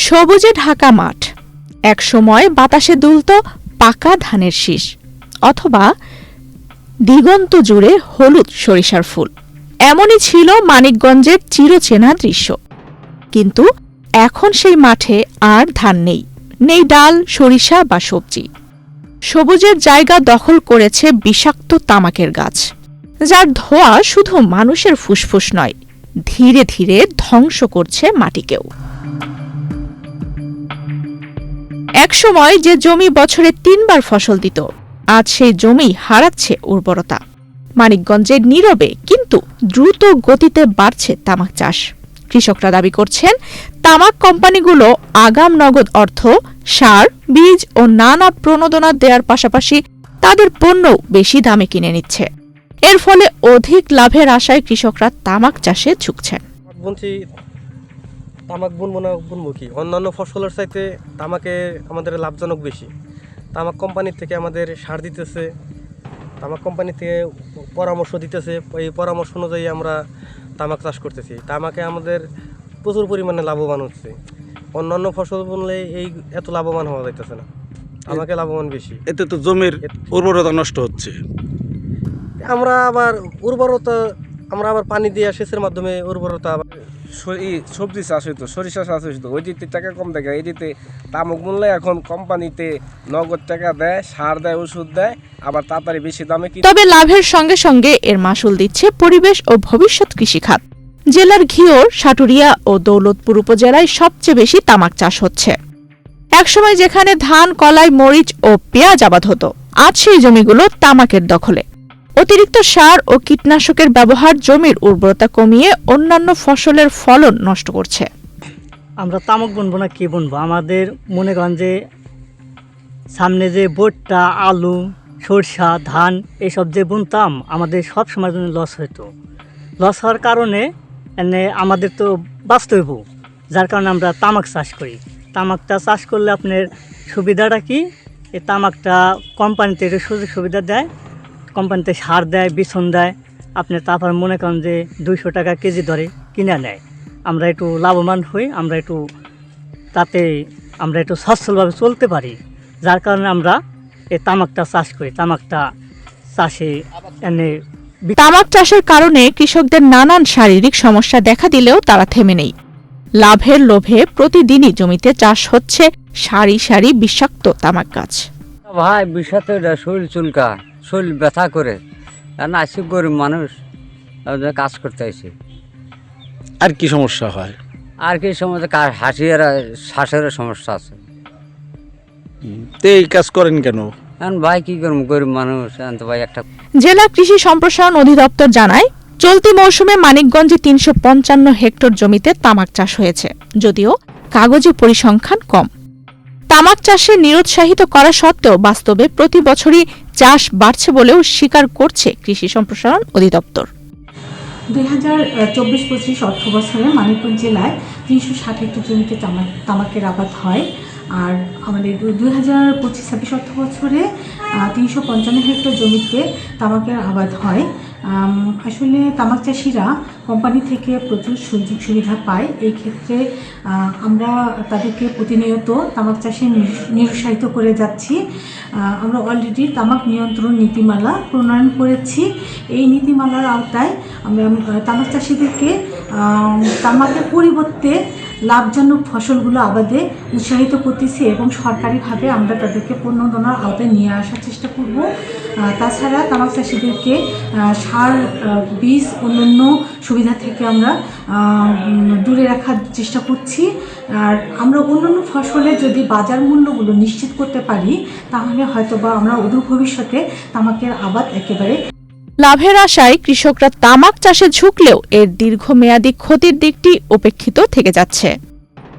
সবুজে ঢাকা মাঠ, একসময় বাতাসে দুলত পাকা ধানের শীষ, অথবা দিগন্ত জুড়ে হলুদ সরিষার ফুল। এমনই ছিল মানিকগঞ্জের চিরচেনা দৃশ্য। কিন্তু এখন সেই মাঠে আর ধান নেই, নেই ডাল, সরিষা বা সবজি। সবুজের জায়গা দখল করেছে বিষাক্ত তামাকের গাছ, যার ধোঁয়া শুধু মানুষের ফুসফুস নয়, ধীরে ধীরে ধ্বংস করছে মাটিকেও। একসময় যে জমি বছরে 3 বার ফসল দিত, আজ সেই জমি হারাচ্ছে উর্বরতা। মানিকগঞ্জে নীরবে কিন্তু দ্রুত গতিতে বাড়ছে তামাক চাষ। কৃষকরা দাবি করছেন, তামাক কোম্পানিগুলো আগাম নগদ অর্থ, সার, বীজ ও নানা প্রণোদনা দেওয়ার পাশাপাশি তাদের পণ্য বেশি দামে কিনে নিচ্ছে। এর ফলে অধিক লাভের আশায় কৃষকরা তামাক চাষে ঝুঁকছেন। তামাক বুনবো কি, অন্যান্য ফসলের চাইতে তামাকে আমাদের লাভজনক বেশি। তামাক কোম্পানি থেকে আমাদের সার দিতেছে, তামাক কোম্পানি থেকে পরামর্শ দিতেছে, এই পরামর্শ অনুযায়ী আমরা তামাক চাষ করতেছি। তামাকে আমাদের প্রচুর পরিমাণে লাভবান হচ্ছে। অন্যান্য ফসল বুনলে এই এত লাভবান হওয়া যাইতেছে না, তামাকে লাভবান বেশি। এতে তো জমির উর্বরতা নষ্ট হচ্ছে। আমরা আবার পানি দিয়ে সেচের মাধ্যমে উর্বরতা। সবজি চাষ হইতো, সরিষা চাষ হইতো, ওই দিতে টাকা কম থাকে, এই দিতে তামাক মূল্যে এখন কোম্পানিতে নগদ টাকা দেয়, সার দেয়, ওষুধ দেয়, আবার তাড়াতাড়ি বেশি দামে কিনে। তবে লাভের সঙ্গে সঙ্গে এর মাসুল দিচ্ছে পরিবেশ ও ভবিষ্যৎ কৃষিখাত। জেলার ঘিওর, সাটুরিয়া ও দৌলতপুর উপজেলায় সবচেয়ে বেশি তামাক চাষ হচ্ছে। একসময় যেখানে ধান, কলাই, মরিচ ও পেঁয়াজ আবাদ হতো, আজ সেই জমিগুলো তামাকের দখলে। অতিরিক্ত সার ও কীটনাশকের ব্যবহার জমির উর্বরতা কমিয়ে অন্যান্য ফসলের ফলন নষ্ট করছে। আমরা তামাক বুনবো না কি বুনবো? আমাদের মনে করেন যে সামনে যে ভুট্টা, আলু, সরষা, ধান এসব যে বুনতাম, আমাদের সব সময়ের জন্য লস হতো। লস হওয়ার কারণে আমাদের তো বাঁচতে হইব, যার কারণে আমরা তামাক চাষ করি। তামাকটা চাষ করলে আপনার সুবিধাটা কি, এই তামাকটা কোম্পানিতে সুযোগ সুবিধা দেয়, কোম্পানিতে সার দেয়, বিছন দেয়, আপনি তারপর মনে করেন যে 200 টাকা কেজি ধরে কিনে নেয়। আমরা একটু লাভবান হই, আমরা একটু সচ্ছলভাবে চলতে পারি, যার কারণে আমরা এই তামাকটা চাষ করি। তামাক চাষের কারণে কৃষকদের নানান শারীরিক সমস্যা দেখা দিলেও তারা থেমে নেই। লাভের লোভে প্রতিদিনই জমিতে চাষ হচ্ছে সারি সারি বিষাক্ত তামাক গাছ। ভাই বিষাক্ত, শরীর চুলকা, শরীর ব্যথা করে, কারণ আসি গরিব মানুষ, কাজ করতে আসি। আর কি সমস্যা হয়? আর কি সমস্যা, হাসির শ্বাসের সমস্যা আছে। এই কাজ করেন কেন? ভাই কি করবো, গরিব মানুষ। ভাই একটা জেলা কৃষি সম্প্রসারণ অধিদপ্তর জানায়, চলতি মৌসুমে মানিকগঞ্জে 355 হেক্টর জমিতে তামাক চাষ হয়েছে, যদিও কাগজে পরিসংখ্যান কম। তামাক চাষে নিরুৎসাহিত করা সত্ত্বেও বাস্তবে প্রতি বছরই চাষ বাড়ছে বলেও স্বীকার করছে কৃষি সম্প্রসারণ অধিদপ্তর। 2024-25 অর্থ বছরে মানিকগঞ্জ জেলায় 360 হেক্টর জমিতে তামাকের আবাদ হয়। আর আমাদের 2025-26 অর্থ বছরে 355 হেক্টর জমিতে তামাকের আবাদ হয়। আসলে তামাক চাষিরা কোম্পানি থেকে প্রচুর সুযোগ সুবিধা পায়। এই ক্ষেত্রে আমরা তাদেরকে প্রতিনিয়ত তামাক চাষে নিরুৎসাহিত করে যাচ্ছি। আমরা অলরেডি তামাক নিয়ন্ত্রণ নীতিমালা প্রণয়ন করেছি। এই নীতিমালার আওতায় আমরা তামাক চাষিদেরকে তামাকের পরিবর্তে লাভজনক ফসলগুলো আবাদে উৎসাহিত করতেছি এবং সরকারিভাবে আমরা তাদেরকে প্রণোদনার আওতায় নিয়ে আসার চেষ্টা করব। তাছাড়া তামাক চাষিদেরকে সার, বীজ, অন্যান্য সুবিধা থেকে আমরা দূরে রাখার চেষ্টা করছি। আর আমরা অন্যান্য ফসলের যদি বাজার মূল্যগুলো নিশ্চিত করতে পারি, তাহলে হয়তোবা আমরা অদূর ভবিষ্যতে তামাকের আবাদ একেবারে। লাভের আশায় কৃষকরা তামাক চাষে ঝুঁকলেও এর দীর্ঘমেয়াদী ক্ষতির দিকটি উপেক্ষিত থেকে যাচ্ছে।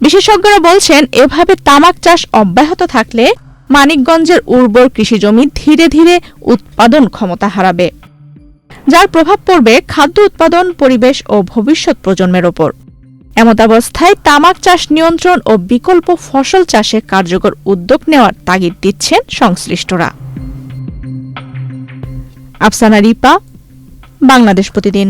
বিশেষজ্ঞরা বলছেন, এভাবে তামাক চাষ অব্যাহত থাকলে মানিকগঞ্জের উর্বর কৃষিজমি ধীরে ধীরে উৎপাদন ক্ষমতা হারাবে, যার প্রভাব পড়বে খাদ্য উৎপাদন, পরিবেশ ও ভবিষ্যৎ প্রজন্মের ওপর। এমতাবস্থায় তামাক চাষ নিয়ন্ত্রণ ও বিকল্প ফসল চাষে কার্যকর উদ্যোগ নেওয়ার তাগিদ দিচ্ছেন সংশ্লিষ্টরা। আফসানা রিপা, বাংলাদেশ প্রতিদিন।